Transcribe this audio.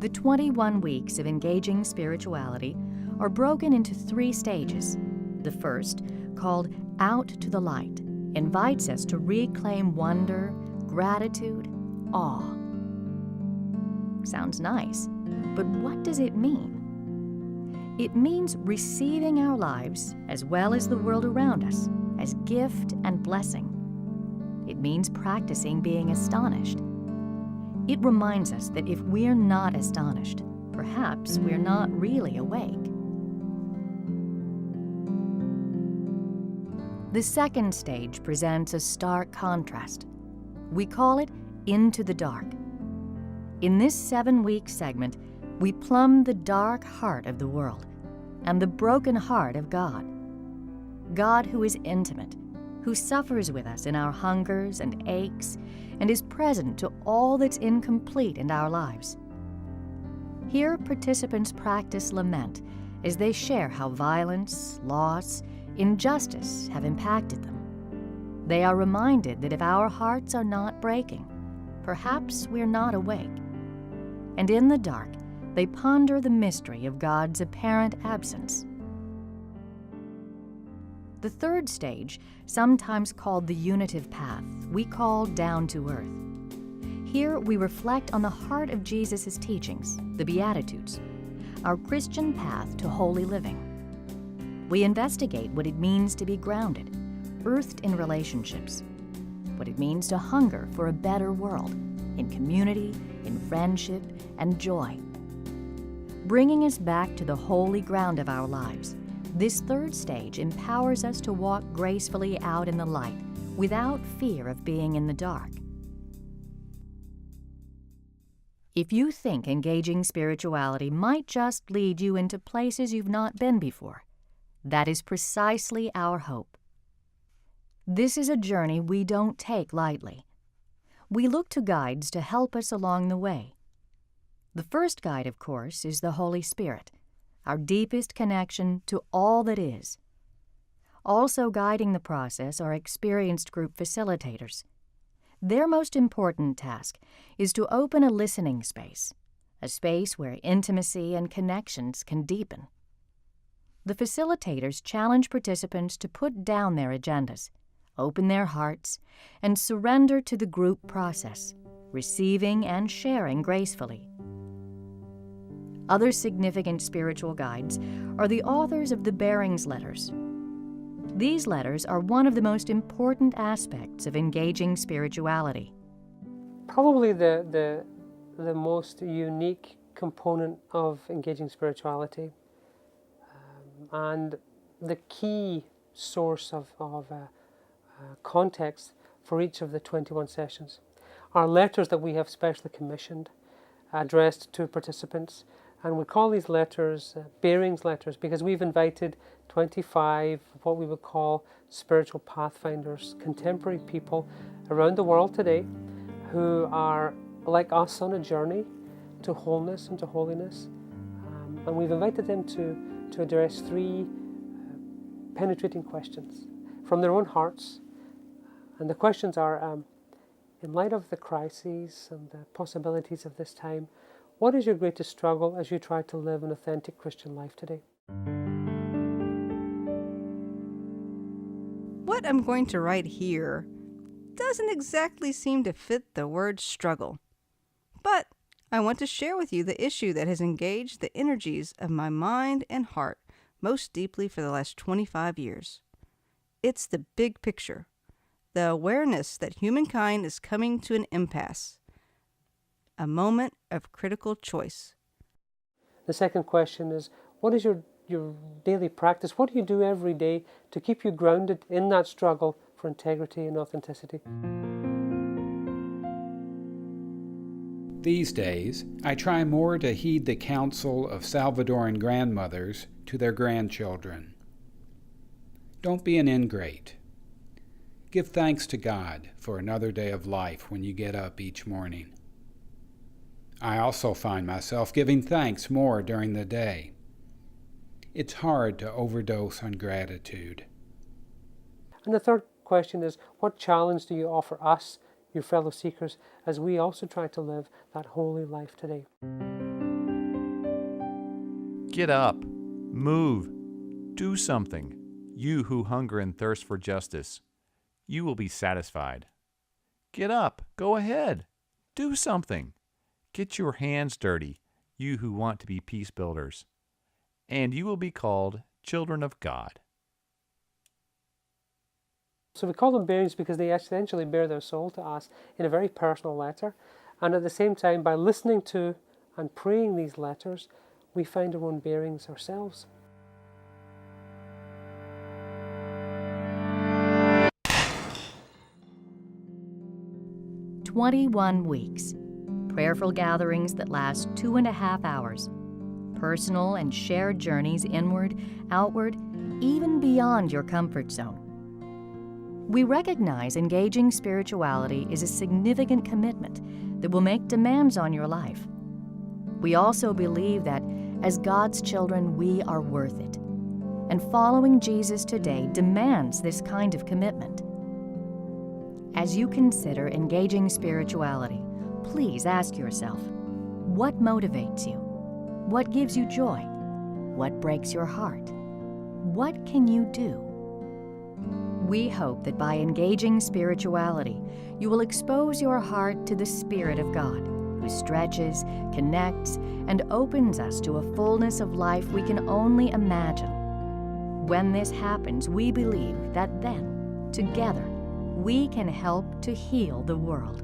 The 21 weeks of Engaging Spirituality are broken into 3 stages. The first, called Out to the Light, invites us to reclaim wonder, gratitude, awe. Sounds nice, but what does it mean? It means receiving our lives, as well as the world around us, as gift and blessing. It means practicing being astonished. It reminds us that if we're not astonished, perhaps we're not really awake. The second stage presents a stark contrast. We call it Into the Dark. In this 7-week segment, we plumb the dark heart of the world and the broken heart of God. God who is intimate, who suffers with us in our hungers and aches, and is present to all that's incomplete in our lives. Here, participants practice lament as they share how violence, loss, injustice have impacted them. They are reminded that if our hearts are not breaking, perhaps we're not awake. And in the dark, they ponder the mystery of God's apparent absence. The third stage, sometimes called the unitive path, we call Down to Earth. Here we reflect on the heart of Jesus' teachings, the Beatitudes, our Christian path to holy living. We investigate what it means to be grounded, earthed in relationships, what it means to hunger for a better world, in community, in friendship, and joy. Bringing us back to the holy ground of our lives, this third stage empowers us to walk gracefully out in the light without fear of being in the dark. If you think engaging spirituality might just lead you into places you've not been before, that is precisely our hope. This is a journey we don't take lightly. We look to guides to help us along the way. The first guide, of course, is the Holy Spirit, our deepest connection to all that is. Also guiding the process are experienced group facilitators. Their most important task is to open a listening space, a space where intimacy and connections can deepen. The facilitators challenge participants to put down their agendas, open their hearts, and surrender to the group process, receiving and sharing gracefully. Other significant spiritual guides are the authors of the Bearings Letters. These letters are one of the most important aspects of engaging spirituality. Probably the most unique component of engaging spirituality and the key source of context for each of the 21 sessions are letters that we have specially commissioned, addressed to participants. And we call these letters Bearings Letters because we've invited 25 what we would call spiritual pathfinders, contemporary people around the world today who are like us on a journey to wholeness and to holiness. And we've invited them to address 3 penetrating questions from their own hearts. And the questions are, in light of the crises and the possibilities of this time, what is your greatest struggle as you try to live an authentic Christian life today? What I'm going to write here doesn't exactly seem to fit the word struggle, but I want to share with you the issue that has engaged the energies of my mind and heart most deeply for the last 25 years. It's the big picture, the awareness that humankind is coming to an impasse, a moment of critical choice. The second question is, what is your daily practice? What do you do every day to keep you grounded in that struggle for integrity and authenticity? These days, I try more to heed the counsel of Salvadoran grandmothers to their grandchildren. Don't be an ingrate. Give thanks to God for another day of life when you get up each morning. I also find myself giving thanks more during the day. It's hard to overdose on gratitude. And the third question is, what challenge do you offer us, your fellow seekers, as we also try to live that holy life today? Get up, move, do something. You who hunger and thirst for justice, you will be satisfied. Get up, go ahead, do something. Get your hands dirty, you who want to be peace builders, and you will be called children of God. So we call them bearings because they essentially bear their soul to us in a very personal letter. And at the same time, by listening to and praying these letters, we find our own bearings ourselves. "21 weeks. Prayerful gatherings that last 2.5 hours. Personal and shared journeys inward, outward, even beyond your comfort zone." We recognize engaging spirituality is a significant commitment that will make demands on your life. We also believe that as God's children, we are worth it. And following Jesus today demands this kind of commitment. As you consider engaging spirituality, please ask yourself, what motivates you? What gives you joy? What breaks your heart? What can you do? We hope that by engaging spirituality, you will expose your heart to the Spirit of God, who stretches, connects, and opens us to a fullness of life we can only imagine. When this happens, we believe that then, together, we can help to heal the world.